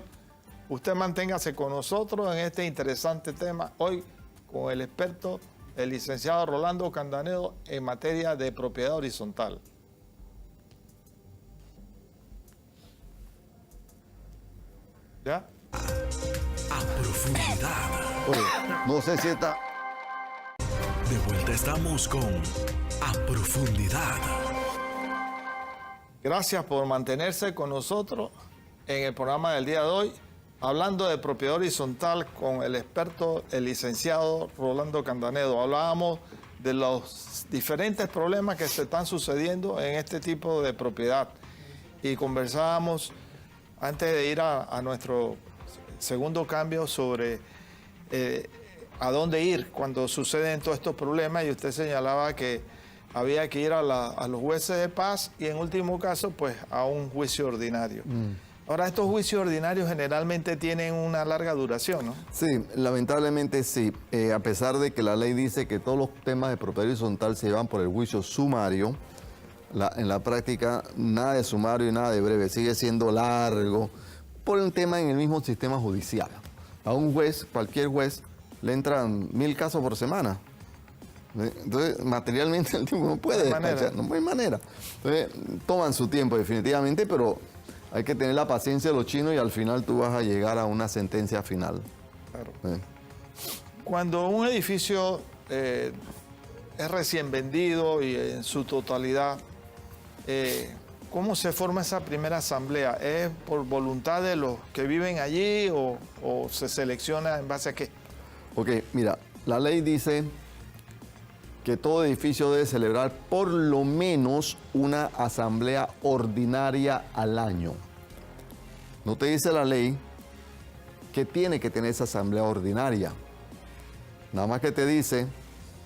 Usted manténgase con nosotros en este interesante tema. Hoy con el experto, el licenciado Rolando Candanedo, en materia de propiedad horizontal. ¿Ya? A profundidad. Oye, no sé si está... De vuelta estamos con A Profundidad. Gracias por mantenerse con nosotros en el programa del día de hoy, hablando de propiedad horizontal con el experto, el licenciado Rolando Candanedo. Hablábamos de los diferentes problemas que se están sucediendo en este tipo de propiedad y conversábamos antes de ir a nuestro segundo cambio sobre a dónde ir cuando suceden todos estos problemas, y usted señalaba que había que ir a los jueces de paz y en último caso pues a un juicio ordinario. Ahora, estos juicios ordinarios generalmente tienen una larga duración, ¿no? Sí, lamentablemente sí. A pesar de que la ley dice que todos los temas de propiedad horizontal se llevan por el juicio sumario, en la práctica nada de sumario y nada de breve, sigue siendo largo por un tema en el mismo sistema judicial. A un juez, cualquier juez, le entran 1000 casos por semana. Entonces, materialmente el tiempo no puede, no hay manera. Entonces, toman su tiempo definitivamente, pero hay que tener la paciencia de los chinos y al final tú vas a llegar a una sentencia final. Claro. Cuando un edificio es recién vendido y en su totalidad, ¿cómo se forma esa primera asamblea? ¿Es por voluntad de los que viven allí o se selecciona en base a qué? Ok, mira, la ley dice que todo edificio debe celebrar por lo menos una asamblea ordinaria al año. No te dice la ley que tiene que tener esa asamblea ordinaria. Nada más que te dice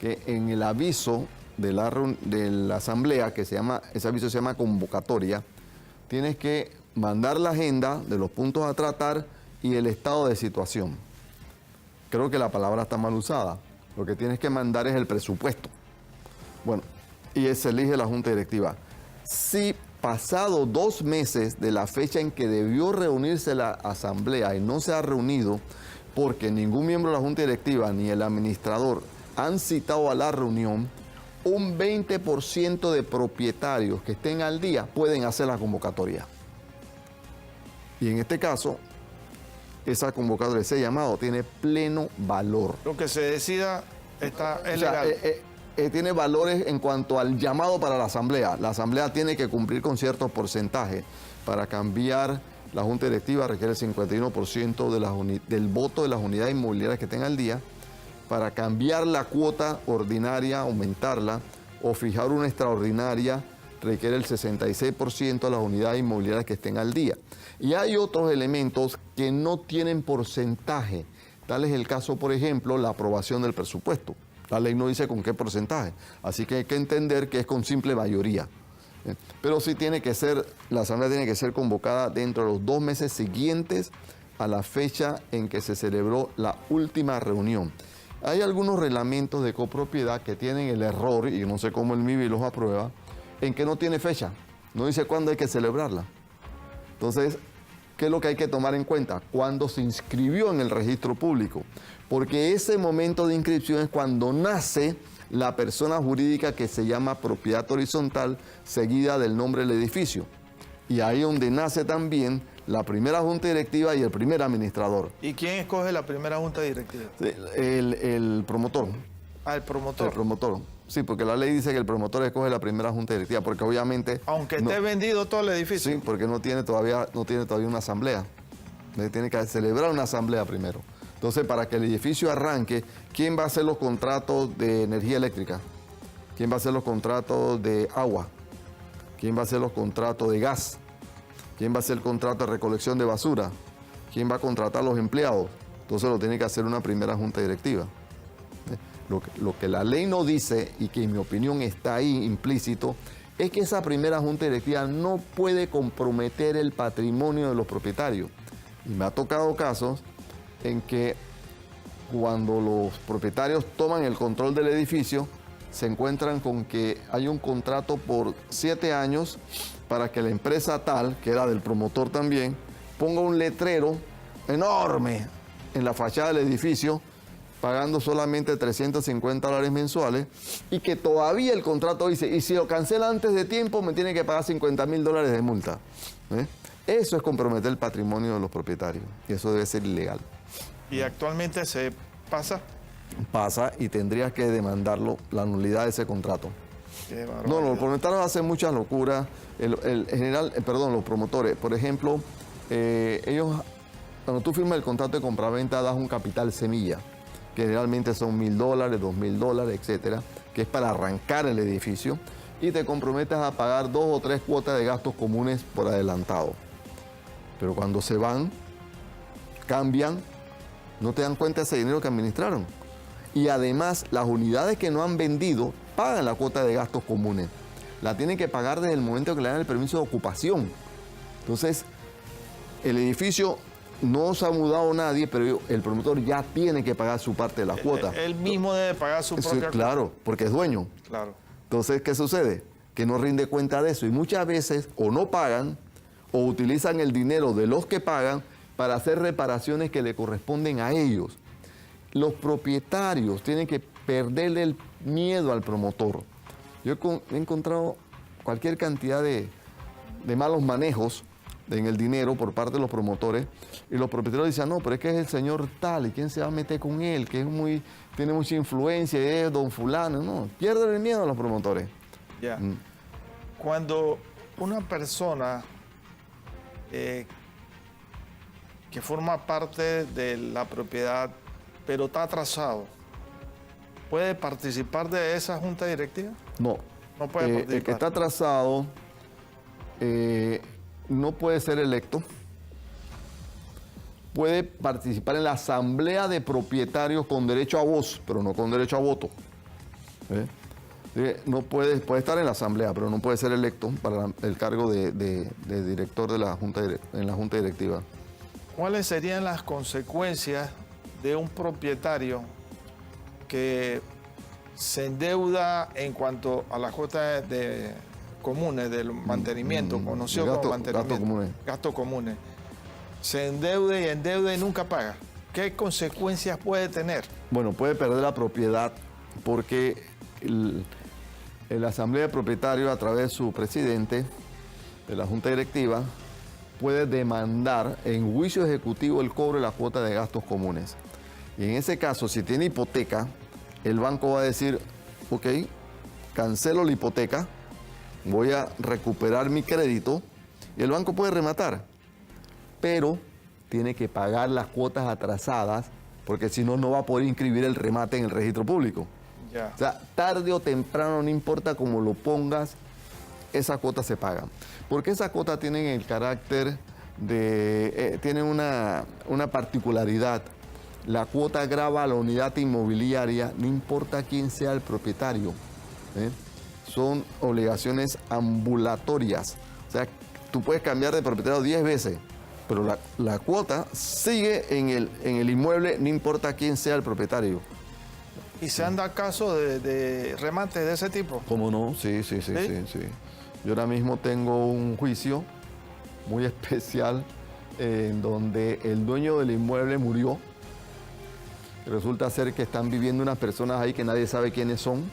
que en el aviso de la asamblea, ese aviso se llama convocatoria, tienes que mandar la agenda de los puntos a tratar y el estado de situación. Creo que la palabra está mal usada. Lo que tienes que mandar es el presupuesto. Bueno, y se elige la Junta Directiva. Si pasado 2 meses de la fecha en que debió reunirse la asamblea y no se ha reunido porque ningún miembro de la Junta Directiva ni el administrador han citado a la reunión, un 20% de propietarios que estén al día pueden hacer la convocatoria. Y en este caso, esa convocatoria, ese llamado, tiene pleno valor. Lo que se decida es O sea, legal. tiene valores en cuanto al llamado para la asamblea. La asamblea tiene que cumplir con ciertos porcentajes. Para cambiar la Junta Directiva requiere el 51% del voto de las unidades inmobiliarias que estén al día. Para cambiar la cuota ordinaria, aumentarla, o fijar una extraordinaria, requiere el 66% de las unidades inmobiliarias que estén al día. Y hay otros elementos que no tienen porcentaje. Tal es el caso, por ejemplo, la aprobación del presupuesto. La ley no dice con qué porcentaje, así que hay que entender que es con simple mayoría. Pero sí tiene que ser, la asamblea tiene que ser convocada dentro de los 2 meses siguientes a la fecha en que se celebró la última reunión. Hay algunos reglamentos de copropiedad que tienen el error, y no sé cómo el MIBI los aprueba, en que no tiene fecha, no dice cuándo hay que celebrarla. Entonces, ¿qué es lo que hay que tomar en cuenta? Cuando se inscribió en el registro público, porque ese momento de inscripción es cuando nace la persona jurídica que se llama propiedad horizontal, seguida del nombre del edificio. Y ahí donde nace también la primera junta directiva y el primer administrador. ¿Y quién escoge la primera junta directiva? El promotor. Ah, el promotor. El promotor. Sí, porque la ley dice que el promotor escoge la primera junta directiva, porque obviamente... Aunque esté vendido todo el edificio. Sí, porque no tiene todavía una asamblea. Tiene que celebrar una asamblea primero. Entonces, para que el edificio arranque, ¿quién va a hacer los contratos de energía eléctrica? ¿Quién va a hacer los contratos de agua? ¿Quién va a hacer los contratos de gas? ¿Quién va a hacer el contrato de recolección de basura? ¿Quién va a contratar a los empleados? Entonces lo tiene que hacer una primera junta directiva. Lo que la ley no dice, y que en mi opinión está ahí implícito, es que esa primera junta directiva no puede comprometer el patrimonio de los propietarios. Y me ha tocado casos en que cuando los propietarios toman el control del edificio, se encuentran con que hay un contrato por 7 años para que la empresa tal, que era del promotor también, ponga un letrero enorme en la fachada del edificio, pagando solamente $350 mensuales, y que todavía el contrato dice, y si lo cancela antes de tiempo, me tiene que pagar $50.000 de multa. Eso es comprometer el patrimonio de los propietarios, y eso debe ser ilegal. ¿Y actualmente se pasa? Pasa, y tendrías que demandarlo, la nulidad de ese contrato. No, los propietarios hacen muchas locuras. Los promotores, por ejemplo, ellos, cuando tú firmas el contrato de compraventa, das un capital semilla, que generalmente son $1.000, $2.000, etcétera, que es para arrancar el edificio, y te comprometes a pagar 2 o 3 cuotas de gastos comunes por adelantado. Pero cuando se van, cambian, no te dan cuenta de ese dinero que administraron. Y además, las unidades que no han vendido pagan la cuota de gastos comunes. La tienen que pagar desde el momento que le dan el permiso de ocupación. Entonces, el edificio no se ha mudado nadie, pero el promotor ya tiene que pagar su parte de las cuotas. Él mismo debe pagar su propia cuota. Claro, porque es dueño. Claro. Entonces, ¿qué sucede? Que no rinde cuenta de eso. Y muchas veces o no pagan o utilizan el dinero de los que pagan para hacer reparaciones que le corresponden a ellos. Los propietarios tienen que perderle el miedo al promotor. Yo he encontrado cualquier cantidad de malos manejos en el dinero por parte de los promotores, y los propietarios dicen, no, pero es que es el señor tal, y quién se va a meter con él, que tiene mucha influencia, es don fulano. No, pierden el miedo a los promotores. Ya. Cuando una persona que forma parte de la propiedad, pero está atrasado, ¿puede participar de esa junta directiva? No. No puede participar. El que está atrasado no puede ser electo. Puede participar en la asamblea de propietarios con derecho a voz, pero no con derecho a voto. Sí, no puede estar en la asamblea, pero no puede ser electo para el cargo de director de la en la junta directiva. ¿Cuáles serían las consecuencias de un propietario que se endeuda en cuanto a las cuotas comunes del mantenimiento, conocido como mantenimiento, gastos comunes? Se endeuda y nunca paga. ¿Qué consecuencias puede tener? Bueno, puede perder la propiedad porque la asamblea de propietarios, a través de su presidente de la junta directiva, puede demandar en juicio ejecutivo el cobro de la cuota de gastos comunes. Y en ese caso, si tiene hipoteca, el banco va a decir, ok, cancelo la hipoteca, voy a recuperar mi crédito, y el banco puede rematar, pero tiene que pagar las cuotas atrasadas, porque si no, no va a poder inscribir el remate en el registro público. Ya. O sea, tarde o temprano, no importa cómo lo pongas, esas cuotas se pagan. Porque esas cuotas tienen el carácter de... tienen una particularidad. La cuota grava a la unidad inmobiliaria, no importa quién sea el propietario. Son obligaciones ambulatorias. O sea, tú puedes cambiar de propietario 10 veces, pero la cuota sigue en el inmueble, no importa quién sea el propietario. ¿Y se han dado casos de remates de ese tipo? ¿Cómo no? Sí. Yo ahora mismo tengo un juicio muy especial en donde el dueño del inmueble murió. Resulta ser que están viviendo unas personas ahí que nadie sabe quiénes son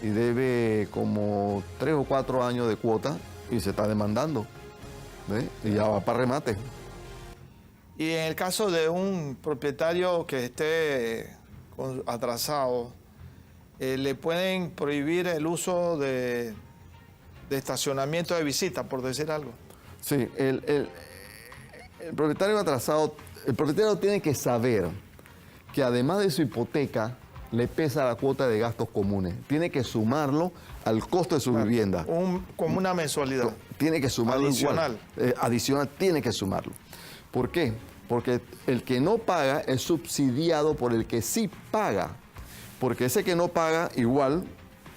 y debe como 3 o 4 años de cuota y se está demandando. Y ya va para remate. Y en el caso de un propietario que esté atrasado, le pueden prohibir el uso de estacionamiento de visita, por decir algo. Sí, el propietario atrasado, el propietario tiene que saber que además de su hipoteca, le pesa la cuota de gastos comunes. Tiene que sumarlo al costo de su vivienda. Como una mensualidad. Tiene que sumarlo adicional. Igual. Adicional, tiene que sumarlo. ¿Por qué? Porque el que no paga es subsidiado por el que sí paga. Porque ese que no paga, igual,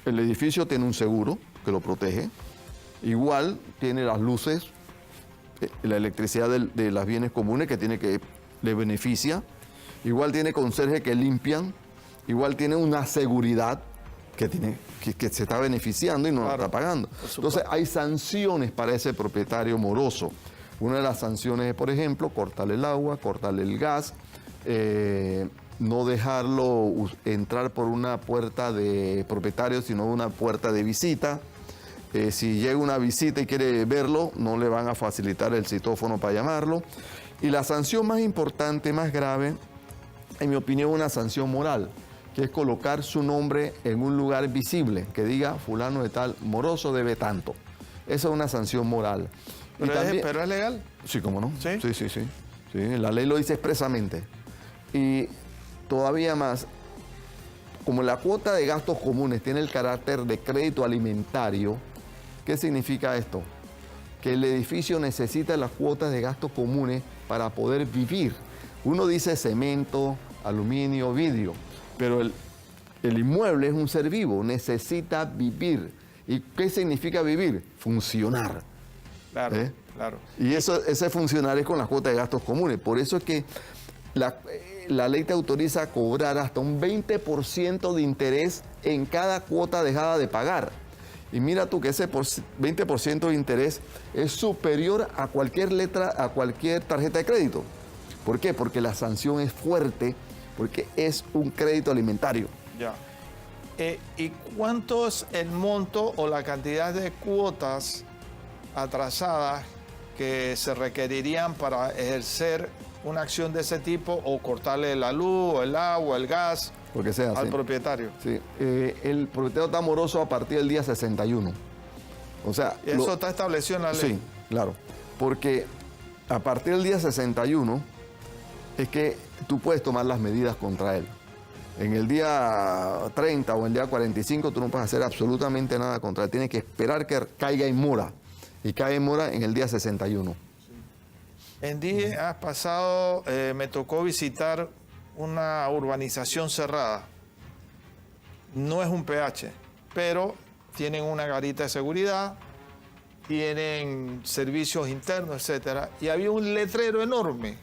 el edificio tiene un seguro que lo protege. Igual tiene las luces, la electricidad de los bienes comunes que le beneficia. Igual tiene conserje que limpian. Igual tiene una seguridad que se está beneficiando y no la está pagando. Entonces hay sanciones para ese propietario moroso. Una de las sanciones es, por ejemplo, cortarle el agua, cortarle el gas, no dejarlo entrar por una puerta de propietario, sino una puerta de visita. Si llega una visita y quiere verlo, no le van a facilitar el citófono para llamarlo. Y la sanción más importante, más grave, en mi opinión, es una sanción moral, que es colocar su nombre en un lugar visible, que diga fulano de tal, moroso debe tanto. Esa es una sanción moral. ¿Pero es legal? Sí, cómo no. ¿Sí? Sí. La ley lo dice expresamente. Y todavía más, como la cuota de gastos comunes tiene el carácter de crédito alimentario, ¿qué significa esto? Que el edificio necesita las cuotas de gastos comunes para poder vivir. Uno dice cemento, aluminio, vidrio, pero el inmueble es un ser vivo, necesita vivir. ¿Y qué significa vivir? Funcionar. Claro, claro. Y ese funcionar es con las cuotas de gastos comunes. Por eso es que la ley te autoriza a cobrar hasta un 20% de interés en cada cuota dejada de pagar. Y mira tú que ese 20% de interés es superior a cualquier tarjeta de crédito. ¿Por qué? Porque la sanción es fuerte, porque es un crédito alimentario. Ya. ¿Y cuánto es el monto o la cantidad de cuotas atrasadas que se requerirían para ejercer una acción de ese tipo o cortarle la luz, el agua, el gas al propietario? Sí. El propietario está moroso a partir del día 61. O sea, ¿Y eso está establecido en la ley? Sí, claro. Porque a partir del día 61 es que tú puedes tomar las medidas contra él. En el día 30 o en el día 45 tú no puedes hacer absolutamente nada contra él. Tienes que esperar que caiga en mora. Y cae en mora en el día 61. En días pasado me tocó visitar una urbanización cerrada. No es un PH, pero tienen una garita de seguridad, tienen servicios internos, etcétera. Y había un letrero enorme.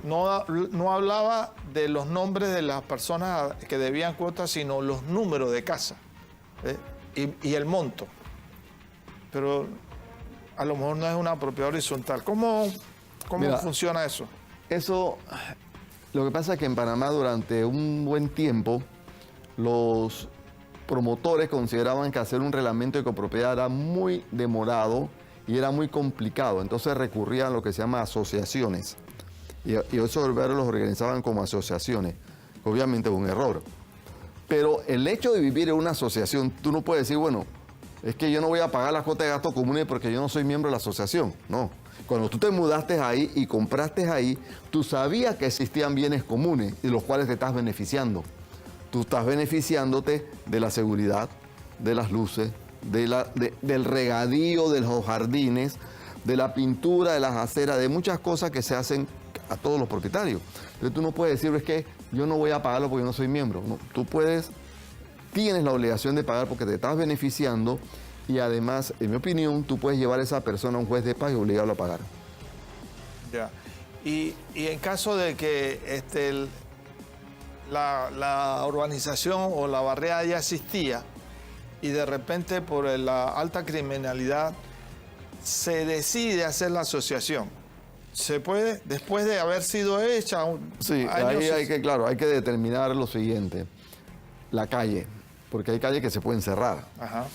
No hablaba de los nombres de las personas que debían cuotas, sino los números de casa, y el monto. Pero a lo mejor no es una propiedad horizontal. ¿Cómo Mira, funciona eso? Eso, lo que pasa es que en Panamá durante un buen tiempo los promotores consideraban que hacer un reglamento de copropiedad era muy demorado y era muy complicado. Entonces recurrían a lo que se llama asociaciones. Y esos los organizaban como asociaciones. Obviamente es un error. Pero el hecho de vivir en una asociación, tú no puedes decir, bueno, es que yo no voy a pagar la cuota de gastos comunes porque yo no soy miembro de la asociación. No. Cuando tú te mudaste ahí y compraste ahí, tú sabías que existían bienes comunes de los cuales te estás beneficiando. Tú estás beneficiándote de la seguridad, de las luces, del regadío de los jardines, de la pintura de las aceras, de muchas cosas que se hacen a todos los propietarios. Entonces tú no puedes decir, es que yo no voy a pagarlo porque yo no soy miembro. No, tú tienes la obligación de pagar porque te estás beneficiando y además, en mi opinión, tú puedes llevar a esa persona a un juez de paz y obligarlo a pagar. Ya. Y en caso de que la urbanización o la barriada ya existía y de repente por la alta criminalidad se decide hacer la asociación, ¿se puede, después de haber sido hecha? Sí, ahí hay que determinar lo siguiente. La calle, porque hay calles que se pueden cerrar. Ajá.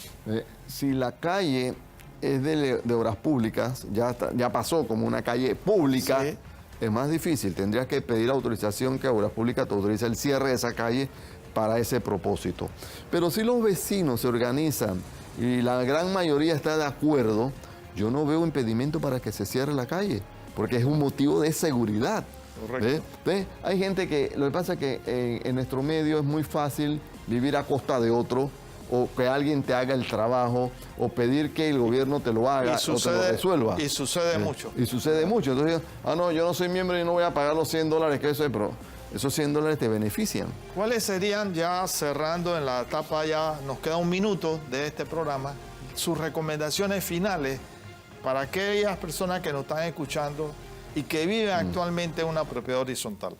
Si la calle es de obras públicas, ya pasó como una calle pública, sí, es más difícil. Tendrías que pedir autorización que Obras Públicas te autorice el cierre de esa calle para ese propósito. Pero si los vecinos se organizan y la gran mayoría está de acuerdo, yo no veo impedimento para que se cierre la calle, porque es un motivo de seguridad. Correcto. ¿Ves? Hay gente que, lo que pasa es que en nuestro medio es muy fácil vivir a costa de otro, o que alguien te haga el trabajo, o pedir que el gobierno te lo haga o te lo resuelva. Y sucede mucho. Y sucede mucho. Entonces, no, yo no soy miembro y no voy a pagar los $100 que eso es, pero esos $100 te benefician. ¿Cuáles serían, ya cerrando en la etapa, ya nos queda un minuto de este programa, sus recomendaciones finales para aquellas personas que nos están escuchando y que viven actualmente en una propiedad horizontal?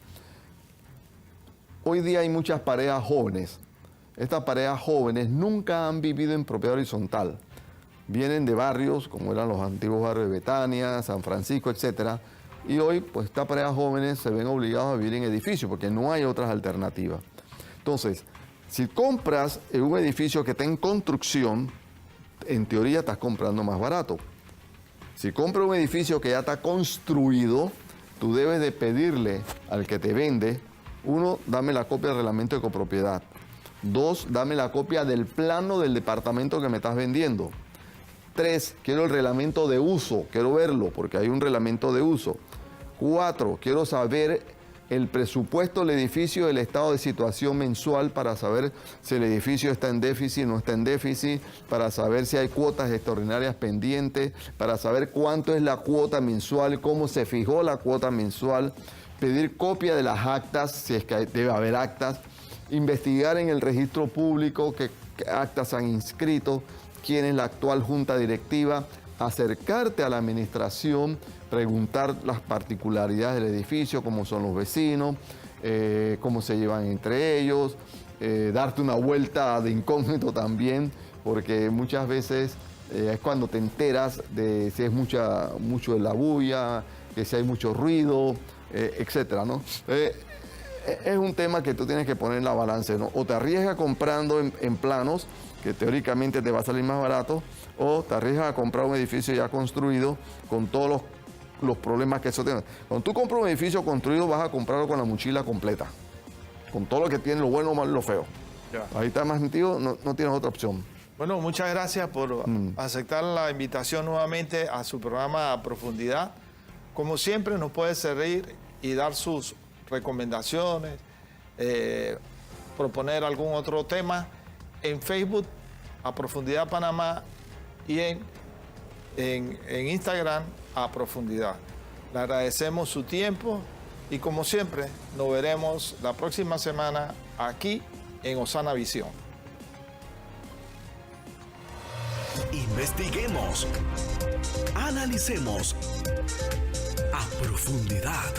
Hoy día hay muchas parejas jóvenes. Estas parejas jóvenes nunca han vivido en propiedad horizontal. Vienen de barrios, como eran los antiguos barrios de Betania, San Francisco, etc. Y hoy, pues, estas parejas jóvenes se ven obligados a vivir en edificios porque no hay otras alternativas. Entonces, si compras en un edificio que está en construcción, en teoría estás comprando más barato. Si compras un edificio que ya está construido, tú debes de pedirle al que te vende, 1, dame la copia del reglamento de copropiedad. 2, dame la copia del plano del departamento que me estás vendiendo. 3, quiero el reglamento de uso, quiero verlo porque hay un reglamento de uso. 4, quiero saber el presupuesto del edificio, el estado de situación mensual para saber si el edificio está en déficit o no está en déficit, para saber si hay cuotas extraordinarias pendientes, para saber cuánto es la cuota mensual, cómo se fijó la cuota mensual, pedir copia de las actas, si es que debe haber actas, investigar en el registro público qué actas han inscrito, quién es la actual junta directiva, acercarte a la administración, preguntar las particularidades del edificio, cómo son los vecinos, cómo se llevan entre ellos, darte una vuelta de incógnito también, porque muchas veces es cuando te enteras de si es mucho de la bulla, que si hay mucho ruido, etcétera, ¿no? Es un tema que tú tienes que poner en la balanza, ¿no? O te arriesgas comprando en planos, que teóricamente te va a salir más barato, o te arriesgas a comprar un edificio ya construido con todos los problemas que eso tiene. Cuando tú compras un edificio construido, vas a comprarlo con la mochila completa, con todo lo que tiene, lo bueno, lo malo y lo feo. Ya. Ahí está más metido, no tienes otra opción. Bueno, muchas gracias por aceptar la invitación nuevamente a su programa A Profundidad. Como siempre, nos puede servir y dar sus recomendaciones, proponer algún otro tema en Facebook, A Profundidad Panamá, y en Instagram, A Profundidad. Le agradecemos su tiempo y, como siempre, nos veremos la próxima semana aquí en Osana Visión. Investiguemos, analicemos a profundidad.